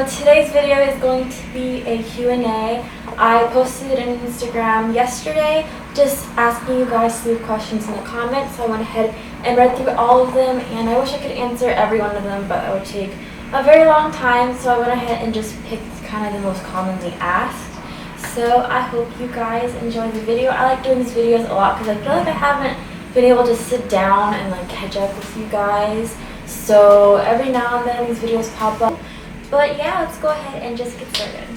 So today's video is going to be a Q&A. I posted it on Instagram yesterday, just asking you guys to leave questions in the comments. So I went ahead and read through all of them, and I wish I could answer every one of them, but it would take a very long time. So I went ahead and just picked kind of the most commonly asked. So I hope you guys enjoy the video. I like doing these videos a lot because I feel like I haven't been able to sit down and like catch up with you guys. So every now and then these videos pop up. But yeah, let's go ahead and just get started.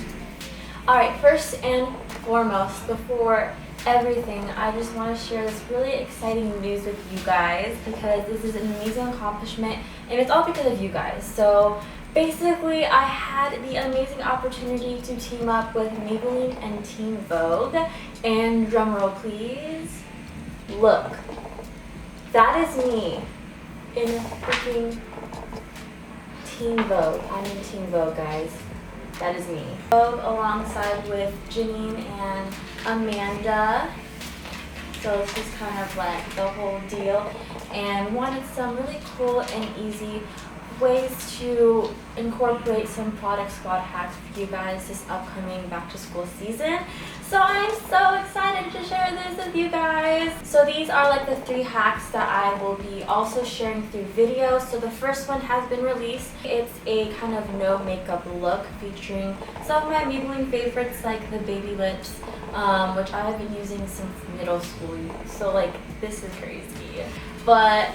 Alright, first and foremost, before everything, I just want to share this really exciting news with you guys because this is an amazing accomplishment and it's all because of you guys. So basically, I had the amazing opportunity to team up with Maybelline and Teen Vogue, and drumroll please, look, that is me in freaking Teen Vogue. I'm in Teen Vogue, guys. That is me. Vogue alongside with Janine and Amanda. So this is kind of like the whole deal, and wanted some really cool and easy ways to incorporate some product squad hacks for you guys this upcoming back to school season. So I'm so excited to share this with you guys. So these are like the 3 hacks that I will be also sharing through video. So the first one has been released. It's a kind of no makeup look featuring some of my Maybelline favorites like the baby lips, which I have been using since middle school. So like this is crazy. But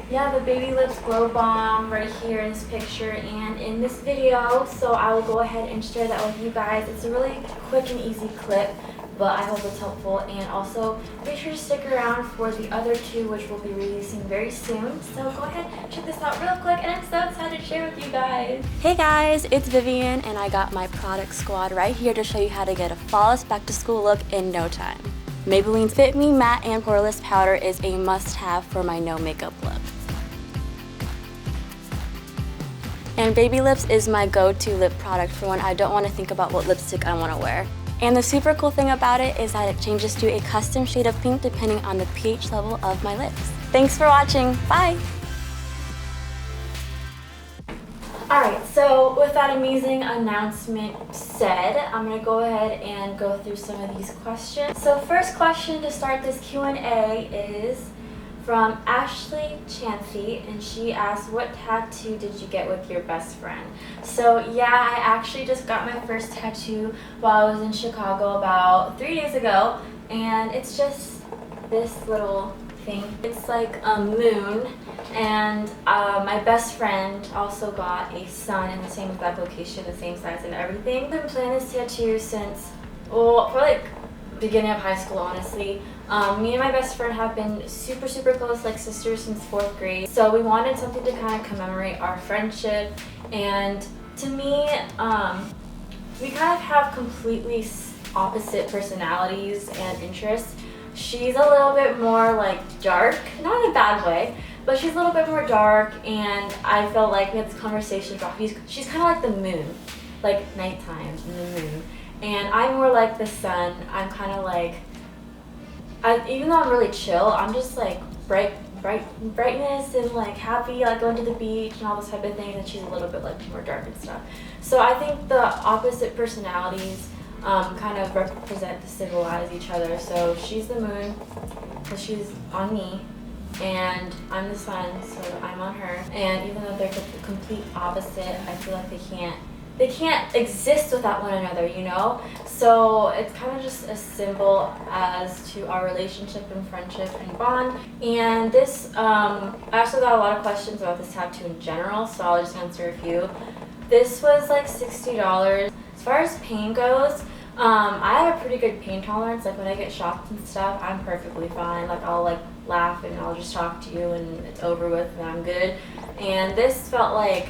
yeah, the baby lips glow bomb right here in this picture and in this video. So I will go ahead and share that with you guys. It's a really quick and easy clip, but I hope it's helpful. And also be sure to stick around for the other 2, which will be releasing very soon. So go ahead, check this out real quick, and I'm so excited to share with you guys. Hey guys, it's Vivian, and I got my product squad right here to show you how to get a flawless back to school look in no time. Maybelline's Fit Me Matte and Poreless Powder is a must-have for my no makeup look. And Baby Lips is my go-to lip product for when I don't want to think about what lipstick I want to wear. And the super cool thing about it is that it changes to a custom shade of pink depending on the pH level of my lips. Thanks for watching. Bye! Alright, so with that amazing announcement said, I'm going to go ahead and go through some of these questions. So first question to start this Q&A is from Ashley Chansey, and she asked, what tattoo did you get with your best friend? So yeah, I actually just got my first tattoo while I was in Chicago about 3 days ago, and it's just this little thing. It's like a moon, and my best friend also got a sun in the same exact location, the same size and everything. I've been planning this tattoo since, well, for like beginning of high school, honestly. Me and my best friend have been super close, like sisters since 4th grade. So we wanted something to kind of commemorate our friendship. And to me, we kind of have completely opposite personalities and interests. She's a little bit more like dark, not in a bad way, but she's a little bit more dark, and I felt like we had this conversation about she's kind of like the moon, like nighttime and the moon. And I'm more like the sun. I'm kind of like, even though I'm really chill, I'm just like brightness and like happy, like going to the beach and all those type of things, and she's a little bit like more dark and stuff. So I think the opposite personalities kind of represent to symbolize each other. So she's the moon, because she's on me, and I'm the sun, so I'm on her. And even though they're the complete opposite, I feel like they can't exist without one another, you know? So it's kind of just a symbol as to our relationship and friendship and bond. And this, I also got a lot of questions about this tattoo in general, so I'll just answer a few. This was like $60. As far as pain goes, I have a pretty good pain tolerance. Like when I get shocked and stuff, I'm perfectly fine. Like I'll like laugh and I'll just talk to you and it's over with and I'm good. And this felt like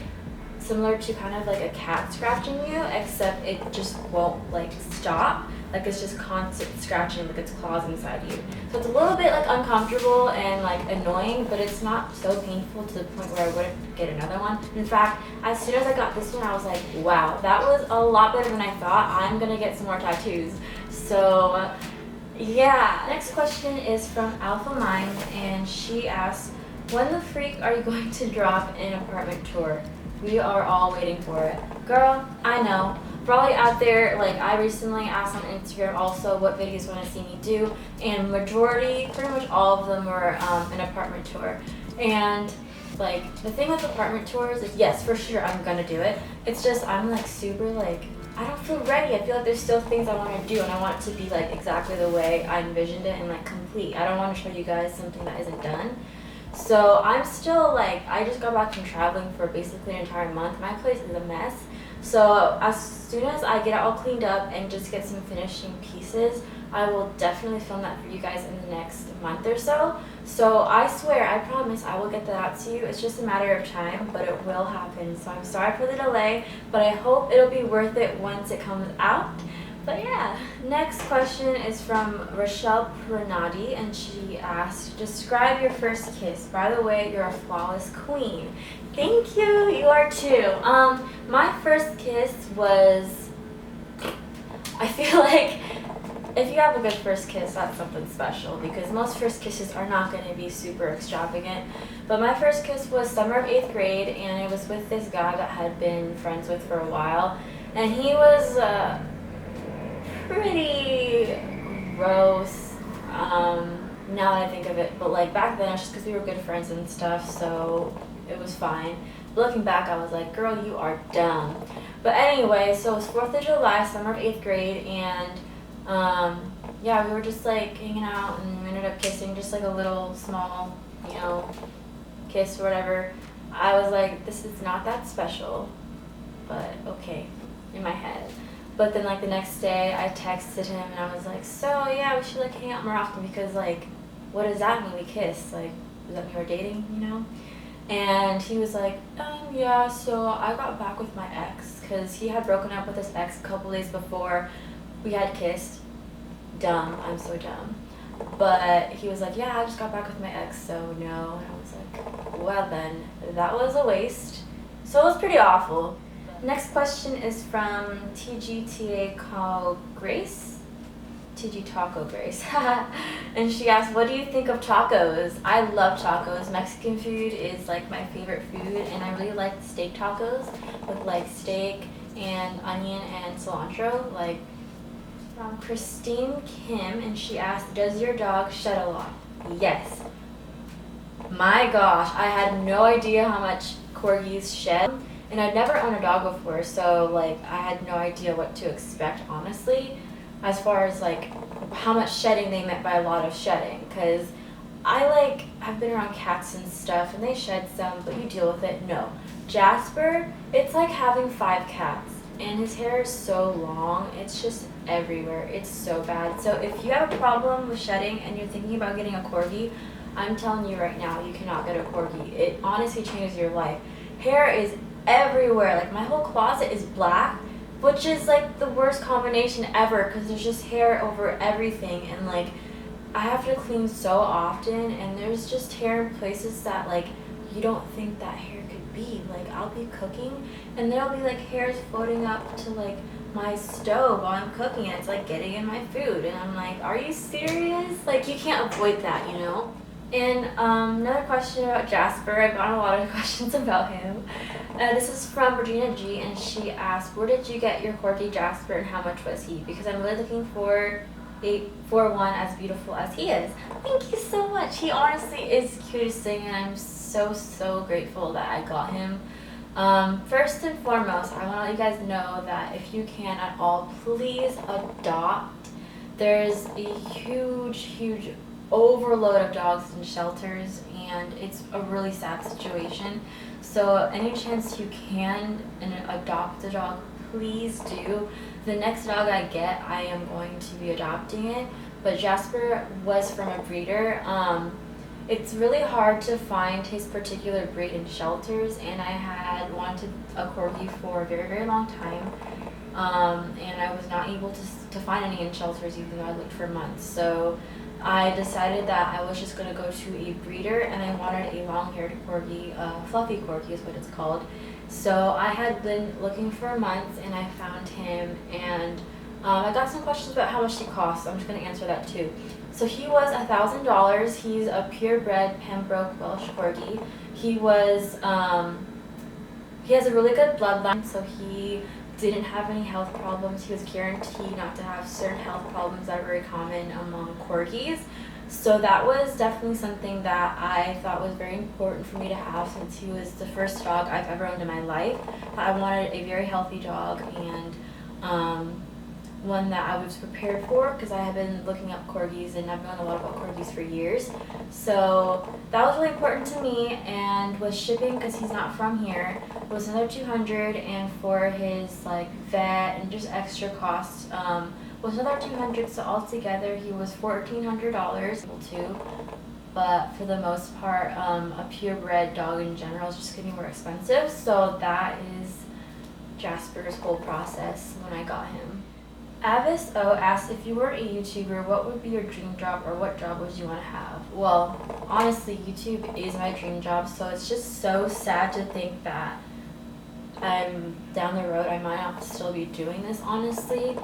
similar to kind of like a cat scratching you, except it just won't like stop. Like it's just constant scratching with its claws inside you. So it's a little bit like uncomfortable and like annoying, but it's not so painful to the point where I wouldn't get another one. In fact, as soon as I got this one, I was like, wow, that was a lot better than I thought. I'm gonna get some more tattoos. So yeah. Next question is from Alpha Mind, and she asks, when the freak are you going to drop an apartment tour? We are all waiting for it. Girl, I know. Probably out there, like I recently asked on Instagram also what videos you want to see me do, and majority, pretty much all of them were an apartment tour. And like the thing with apartment tours is, yes, for sure I'm gonna do it. It's just I'm like super like, I don't feel ready. I feel like there's still things I want to do, and I want it to be like exactly the way I envisioned it and like complete. I don't want to show you guys something that isn't done. So I'm still like, I just got back from traveling for basically an entire month. My place is a mess. So as soon as I get it all cleaned up and just get some finishing pieces, I will definitely film that for you guys in the next month or so. So I swear, I promise I will get that out to you. It's just a matter of time, but it will happen. So I'm sorry for the delay, but I hope it'll be worth it once it comes out. But yeah, next question is from Rochelle Pranadi, and she asked, describe your first kiss. By the way, you're a flawless queen. Thank you, you are too. My first kiss was, I feel like if you have a good first kiss, that's something special, because most first kisses are not going to be super extravagant. But my first kiss was summer of 8th grade, and it was with this guy that I had been friends with for a while, and he was pretty gross, now that I think of it, but like back then it's just because we were good friends and stuff, so it was fine. But looking back, I was like, girl, you are dumb. But anyway, so it was 4th of July, summer of 8th grade, and yeah, we were just like hanging out, and we ended up kissing, just like a little small, you know, kiss or whatever. I was like, this is not that special, but okay, in my head. But then like the next day I texted him and I was like, so yeah, we should like hang out more often, because like, what does that mean, we kiss? Like, does that mean we're dating, you know? And he was like, yeah, so I got back with my ex, because he had broken up with his ex a couple days before we had kissed. Dumb, I'm so dumb. But he was like, yeah, I just got back with my ex, so no. And I was like, well then, that was a waste. So it was pretty awful. Next question is from TGTA Call Grace. TG Taco Grace. And she asked, what do you think of tacos? I love tacos. Mexican food is like my favorite food, and I really like steak tacos with like steak and onion and cilantro. Like from Christine Kim, and she asked, does your dog shed a lot? Yes. My gosh, I had no idea how much corgis shed. And I'd never owned a dog before, so like I had no idea what to expect, honestly, as far as like how much shedding they meant by a lot of shedding. Because I've been around cats and stuff, and they shed some, but you deal with it. No. Jasper, it's like having 5 cats, and his hair is so long, it's just everywhere. It's so bad. So if you have a problem with shedding and you're thinking about getting a corgi, I'm telling you right now, you cannot get a corgi. It honestly changes your life. Hair is everywhere. Like my whole closet is black, which is like the worst combination ever, because there's just hair over everything, and like I have to clean so often, and there's just hair in places that like you don't think that hair could be. Like I'll be cooking and there'll be like hairs floating up to like my stove while I'm cooking, and it's like getting in my food, and I'm like, are you serious? Like you can't avoid that, you know? And another question about Jasper. I've gotten a lot of questions about him. This is from Regina G, and she asked, where did you get your corgi Jasper, and how much was he? Because I'm really looking for one as beautiful as he is. Thank you so much. He honestly is cutest thing, and I'm so grateful that I got him. First and foremost, I want to let you guys know that if you can at all, please adopt. There's a huge overload of dogs in shelters, and it's a really sad situation. So any chance you can and adopt a dog, please do. The next dog I get, I am going to be adopting it, but Jasper was from a breeder. It's really hard to find his particular breed in shelters, and I had wanted a corgi for a very long time, and I was not able to find any in shelters, even though I looked for months. So I decided that I was just going to go to a breeder, and I wanted a long-haired corgi, fluffy corgi is what it's called. So I had been looking for months, and I found him, and I got some questions about how much he costs, so I'm just going to answer that too. So he was $1,000. He's a purebred Pembroke Welsh Corgi. He was He has a really good bloodline, so he didn't have any health problems. He was guaranteed not to have certain health problems that are very common among Corgis. So that was definitely something that I thought was very important for me to have, since he was the first dog I've ever owned in my life. I wanted a very healthy dog, and one that I was prepared for, because I have been looking up Corgis and I've known a lot about Corgis for years. So that was really important to me, and with shipping, because he's not from here, was another $200, and for his like vet and just extra costs was another $200. So altogether he was $1,400 too. But for the most part, a purebred dog in general is just getting more expensive. So that is Jasper's whole process when I got him. Avis O asked, if you were a YouTuber, what would be your dream job, or what job would you want to have? Well, honestly, YouTube is my dream job, so it's just so sad to think that down the road I might not still be doing this, honestly.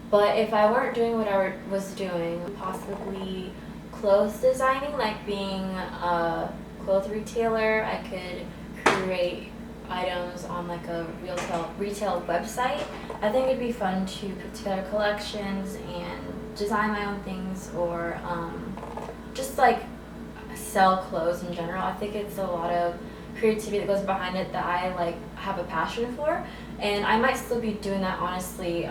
But if I weren't doing what I was doing, possibly clothes designing, like being a clothes retailer, I could create items on like a retail website. I think it'd be fun to put together collections and design my own things, or just like sell clothes in general. I think it's a lot of creativity that goes behind it that I like have a passion for, and I might still be doing that, honestly.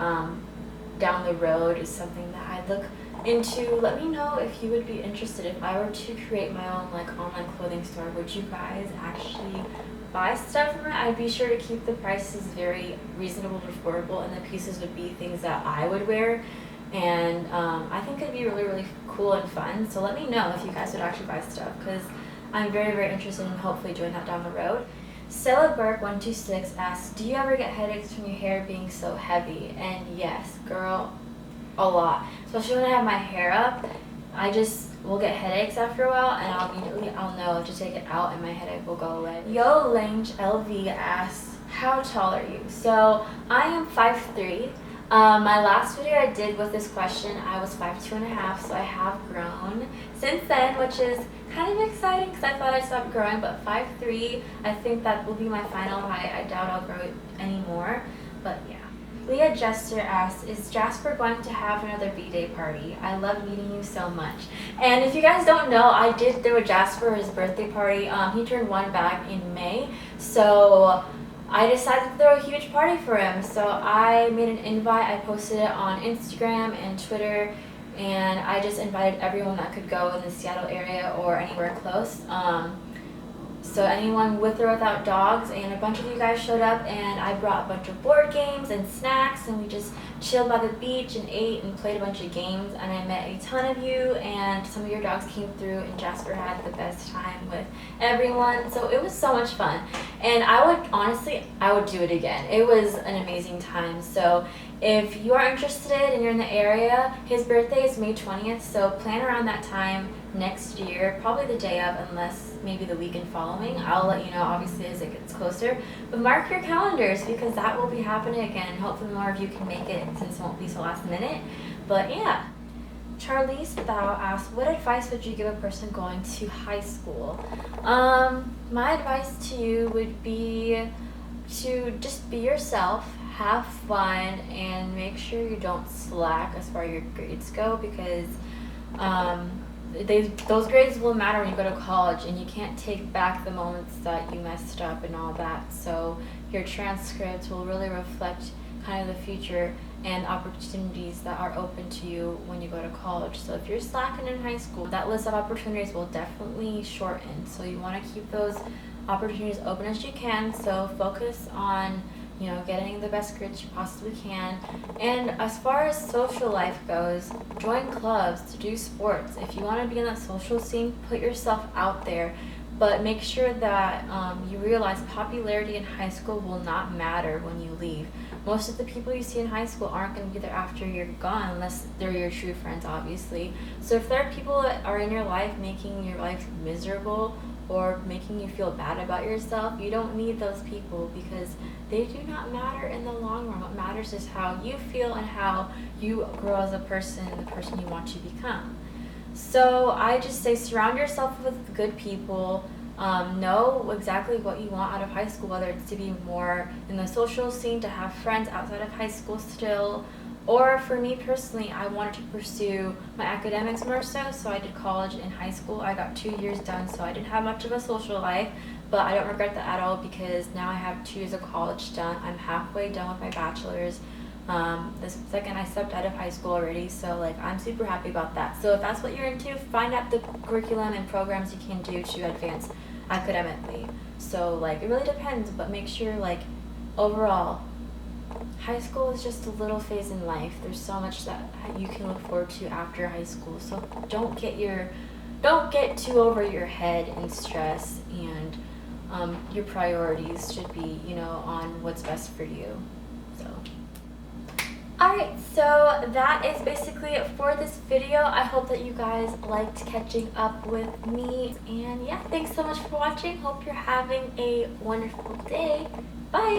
Down the road is something that I'd look into. Let me know if you would be interested. If I were to create my own like online clothing store, would you guys actually buy stuff from it? I'd be sure to keep the prices very reasonable and affordable, and the pieces would be things that I would wear. And I think it'd be really, really cool and fun. So let me know if you guys would actually buy stuff, because I'm very, very interested in hopefully doing that down the road. Stella Burke 126 asks, do you ever get headaches from your hair being so heavy? And yes, girl, a lot. Especially when I have my hair up, I just will get headaches after a while, and I'll know to take it out and my headache will go away. Yo Lange LV asks, how tall are you? So I am 5'3". My last video I did with this question, I was 5'2.5", so I have grown since then, which is kind of exciting because I thought I'd stop growing, but 5'3", I think that will be my final height. I doubt I'll grow anymore, but yeah. Leah Jester asks, is Jasper going to have another B-Day party? I love meeting you so much. And if you guys don't know, I did throw a Jasper his birthday party. He turned 1 back in May, so I decided to throw a huge party for him. So I made an invite, I posted it on Instagram and Twitter, and I just invited everyone that could go in the Seattle area or anywhere close. So anyone with or without dogs, and a bunch of you guys showed up, and I brought a bunch of board games and snacks, and we just chilled by the beach and ate and played a bunch of games, and I met a ton of you, and some of your dogs came through, and Jasper had the best time with everyone. So it was so much fun, and I would do it again. It was an amazing time. So if you are interested and you're in the area, his birthday is May 20th, so plan around that time next year, probably the day of, unless maybe the weekend following. I'll let you know, obviously, as it gets closer. But mark your calendars, because that will be happening again. Hopefully more of you can make it, since it won't be so last minute. But yeah. Charlize Thou asked, what advice would you give a person going to high school? My advice to you would be to just be yourself, have fun, and make sure you don't slack as far as your grades go, because those grades will matter when you go to college, and you can't take back the moments that you messed up and all that. So your transcripts will really reflect kind of the future and opportunities that are open to you when you go to college. So if you're slacking in high school, that list of opportunities will definitely shorten. So you want to keep those opportunities open as you can. So focus on getting the best grades you possibly can. And as far as social life goes, join clubs, to do sports. If you want to be in that social scene, put yourself out there. But make sure that you realize popularity in high school will not matter when you leave. Most of the people you see in high school aren't going to be there after you're gone, unless they're your true friends, obviously. So if there are people that are in your life making your life miserable or making you feel bad about yourself, you don't need those people, because they do not matter in the long run. What matters is how you feel and how you grow as a person and the person you want to become. So I just say, surround yourself with good people, Know exactly what you want out of high school, whether it's to be more in the social scene, to have friends outside of high school still, or for me personally, I wanted to pursue my academics more so I did college and high school. I got 2 years done, so I didn't have much of a social life, but I don't regret that at all because now I have 2 years of college done. I'm halfway done with my bachelor's. This second I stepped out of high school already, so like I'm super happy about that. So if that's what you're into, find out the curriculum and programs you can do to advance academically. So like it really depends, but make sure like overall high school is just a little phase in life. There's so much that you can look forward to after high school. So don't get too over your head in stress, and your priorities should be, you know, on what's best for you. So alright, so that is basically it for this video. I hope that you guys liked catching up with me, and yeah, thanks so much for watching. Hope you're having a wonderful day. Bye!